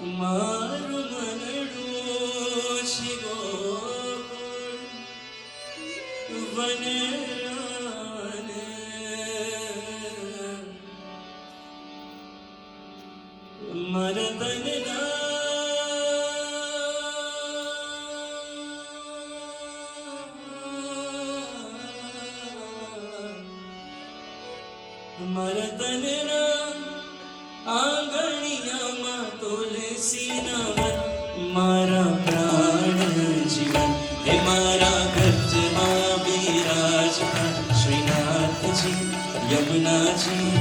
મારું મનડું છે ગોકુળ વનરાને મારા તનના મારા તનના આંગણિયામાં તુલસીના વન મારા પ્રાણ જીવન હે મારા ગજમાં બિરાજતા શ્રીનાથજી યમુનાજી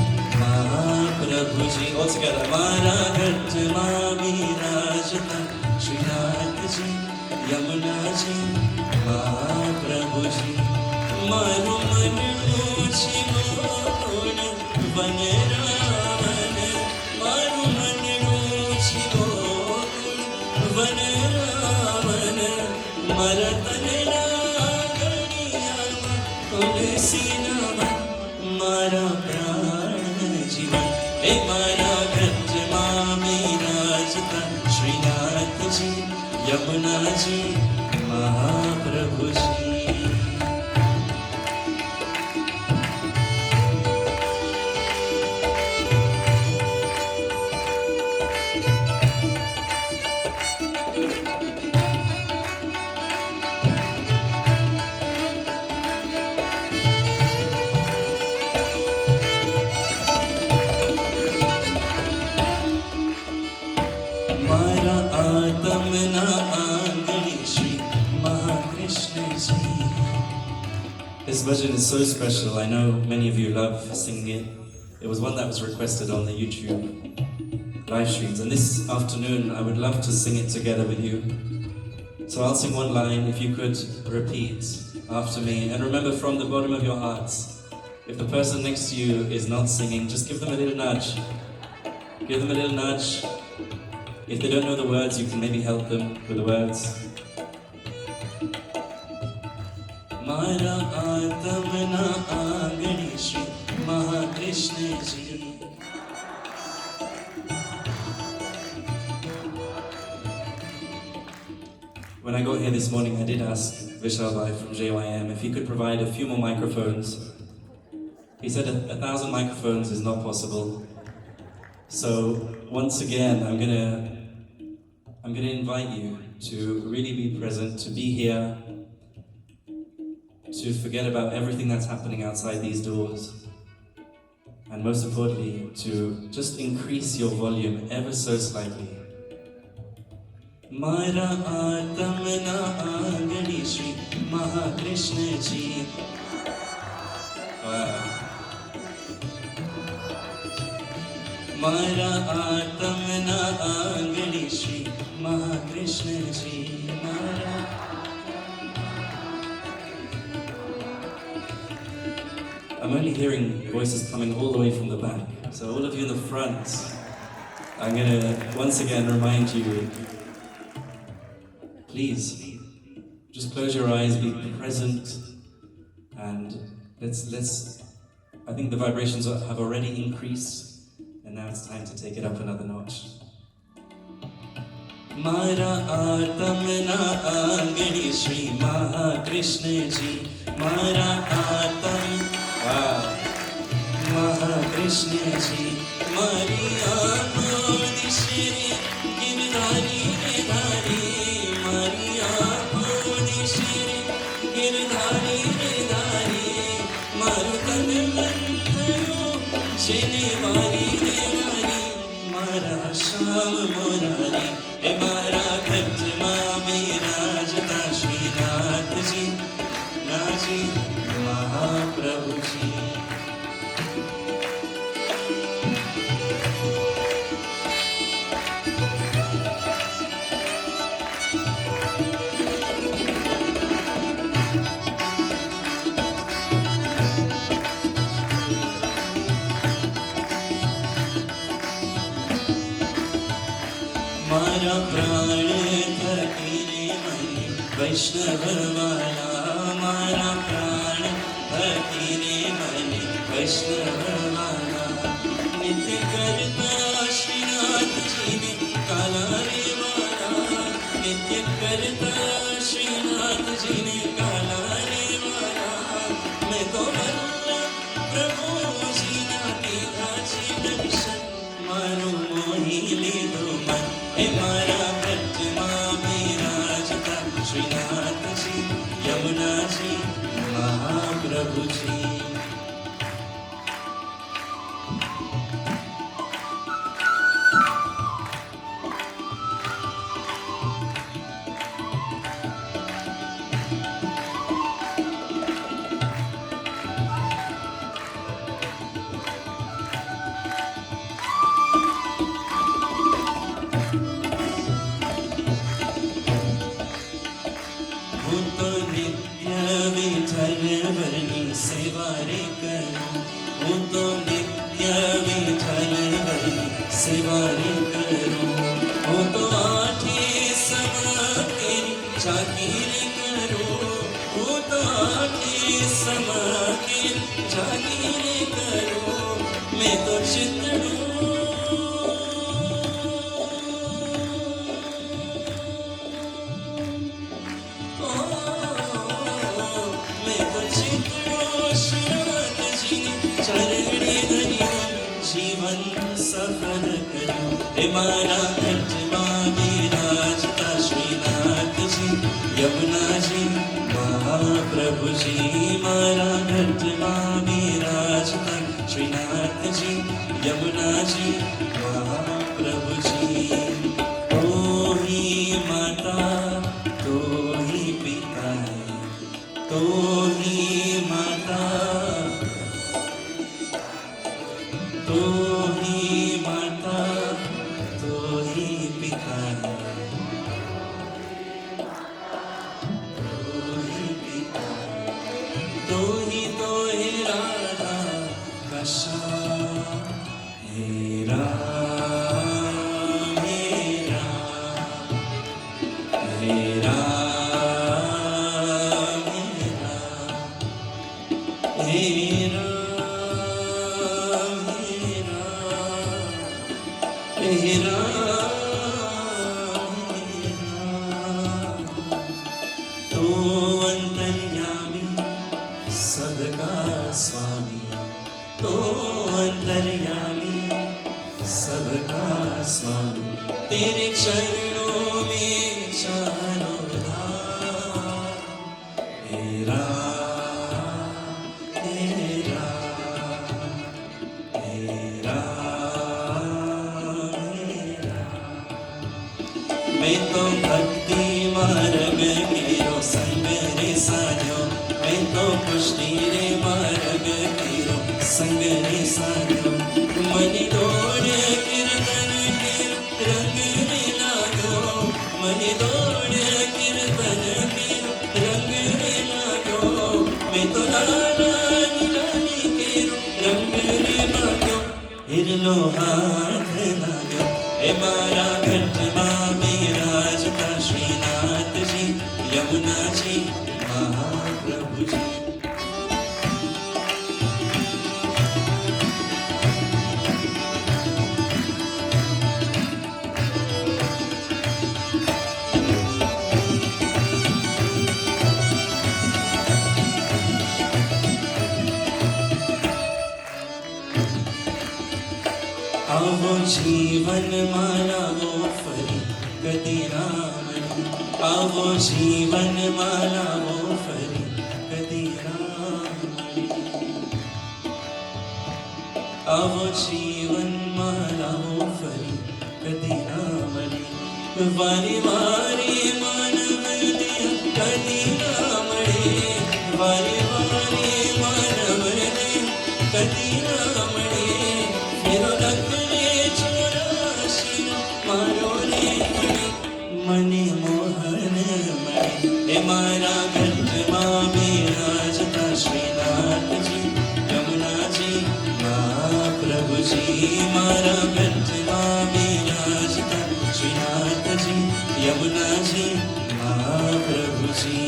મહાપ્રભુજી all together મારા ગજમાં બિરાજતા શ્રીનાથજી યમુનાજી મહાપ્રભુજી મારું મનનું છે ગોકુળ વનરાવન મારું મનનું છે ગોકુળ વનરાવન મારા તનના ગણિયામાં તુલસીના વન મારા પ્રાણ જીવન હે મારા ગંજમાં બિરાજતા શ્રીનાથજી યમુનાજી મહાપ્રભુજી મારા આત્મના આંગણે Shri મહાકૃષ્ણજી. This version is so special. I know many of you love singing it. It was one that was requested on the YouTube live streams. And this afternoon, I would love to sing it together with you. So I'll sing one line. If you could repeat after me. And remember, from the bottom of your hearts, if the person next to you is not singing, just give them a little nudge. Give them a little nudge. If they don't know the words, you can maybe help them with the words. Mara Atamna Angani Shri Mahakrishna Ji. When I got here this morning, I did ask Vishal Bhai from JYM if he could provide a few more microphones. He said 1,000 microphones is not possible. So once again, I'm gonna invite you to really be present, to be here, to forget about everything that's happening outside these doors, and most importantly, to just increase your volume ever so slightly. Mara Atamna Angani Shri Mahakrishna Ji. Wow. મારા આત્મના આંગણે શ્રી મહાકૃષ્ણજી મારા. I'm only hearing voices coming all the way from the back. So all of you in the front, I'm going to once again remind you, please, just close your eyes, be present, and let's I think the vibrations have already increased. And now it's time to take it up another notch. Mara Atamna Angani Shri Mahakrishna Ji. Mara Atam Mahakrishna Ji. Maria Modi Shri Girdhari Girdhari. Maria Modi Shri Girdhari Girdhari. Marutan Mantayo Shinivani. Shyam Murari हे मारा गंजमा बिराजता Shrinathji Nazi Mahaprabhuji. મારા પ્રાણ થકીને મને વૈષ્ણવ વાલા મારા પ્રાણ થકીને મને વૈષ્ણવ વાલા નિત્ય કરતા શ્રીનાથજીને કાલા करता श्रीनाथ जी ने काला रे मारा मैं तो मल्ला प्रभु जी ना कीधा जी दर्शन मारू मोही लीधो मन हे मारा व्रजमा विराजता श्रीनाथ जी यमुना जी महाप्रभु जी सेवा रे करूं हूँ तो नित्य विठल वरी सेवा रे करूं हूँ तो आठे समा तेरी जागीर करूं हूँ तो आठे समा तेरी जागीर करूं मैं तो चितड़ूं जीवन सफल करूं हे मारा घटमा विराजता श्रीनाथ जी यमुना जी महाप्रभु जी मारा घटमा विराजता श्रीनाथ जी यमुना जी महाप्रभु जी तो ही माता तो ही पिता है तो ही माता तो ही माता तो ही पिता तो ही पिता तो ही राधा कशा हे राम हे राम हे राम हे राम तो अंतर्यामी सबका स्वामी तो अंतर्यामी सबका स्वामी तेरे चरणों में चारों धाम हे राम हे राम हे राम मैं तो भक्ति मार्ग केरो संग रे साजो मैं तो पुष्टि रे मार्ग केरो संग रे साजो मन दौड़ कीर्तन के रंग रे लागो मन दौड़ कीर्तन के रंग रे लागो मैं तो लाला नीलानी केरो रंग रे लागो हिरलो हाथ लागो हे मारा घटमा विराजता श्रीनाथ जी यमुना जी महाप्रभु जी आवो जीवन मारा वो फरी कदी राम आवो जीवन मारा वो फरी कदी राम आवो जीवन मारा वो फरी कदी राम वारी वारी मानव दे कदी राम वारी वारी मानव दे कदी राम मेरो लखने चौरासी मारो रे मणि मोहन मणि हे मारा घटमा विराजता श्रीनाथ जी यमुना जी महाप्रभु जी मारा घटमा विराजता श्रीनाथ जी यमुना जी महाप्रभु जी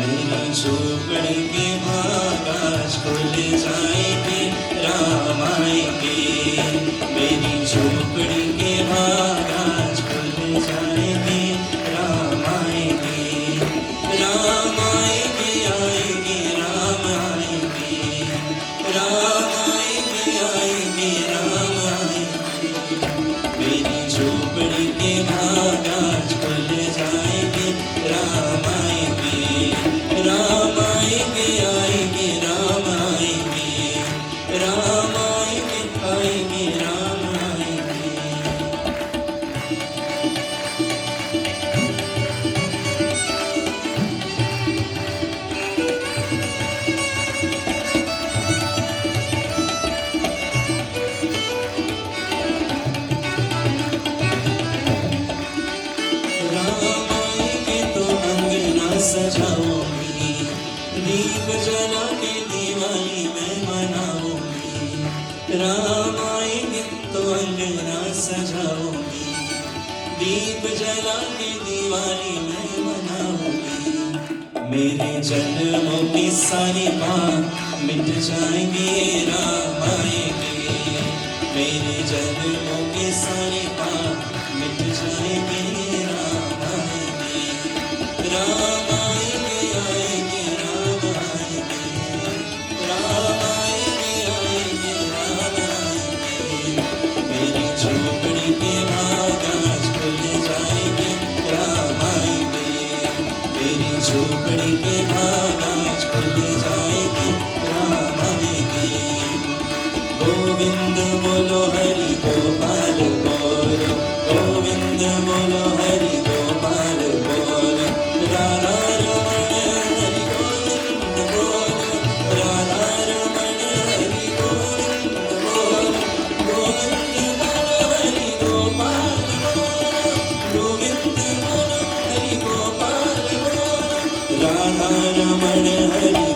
मेरी झोपड़ी के आकाश खुल जाएंगे, राम आएंगे। मेरी झोपड़ी के आकाश खुल जाएंगे, राम आएंगे। राम आएंगे, आएंगे, राम आएंगे। राम आएंगे, आएंगे, राम आएंगे। मेरी झोपड़ी के आकाश खुल जाएंगे, राम आएंगे। राम आएंगे, आएंगे, राम आएंगे। राम आएंगे, आएंगे, राम आएंगे। राम आएंगे तो अंगना सजाऊंगी, दीप जला के दिवाली मैं मनाऊंगी। राम आएंगे तो अंगना सजाऊंगी, दीप जला के दिवाली मैं मनाऊंगी। मेरे जन्मों की सारी बात मिट जाएंगे, राम आएंगे। मेरे जन्मों के सारे पाप मिट जाएंगे, राम आएंगे। राम आएंगे, आएंगे, राम आएंगे। राम आएंगे, आएंगे, राम आएंगे। मेरी झोपड़ी के आकाश खुल जाएंगे, राम आएंगे। मेरी झोपड़ी के आकाश खुल जाएंगे, राम आएंगे। गोविंद बोलो हरि गोपाल बोलो, गोविंद बोलो हरि गोपाल बोलो। राधा रमण हरि गोविंद बोलो, राधा रमण हरि गोविंद बोलो। गोविंद बोलो हरि गोपाल बोलो, गोविंद बोलो हरि गोपाल बोलो। राधा रमण हरि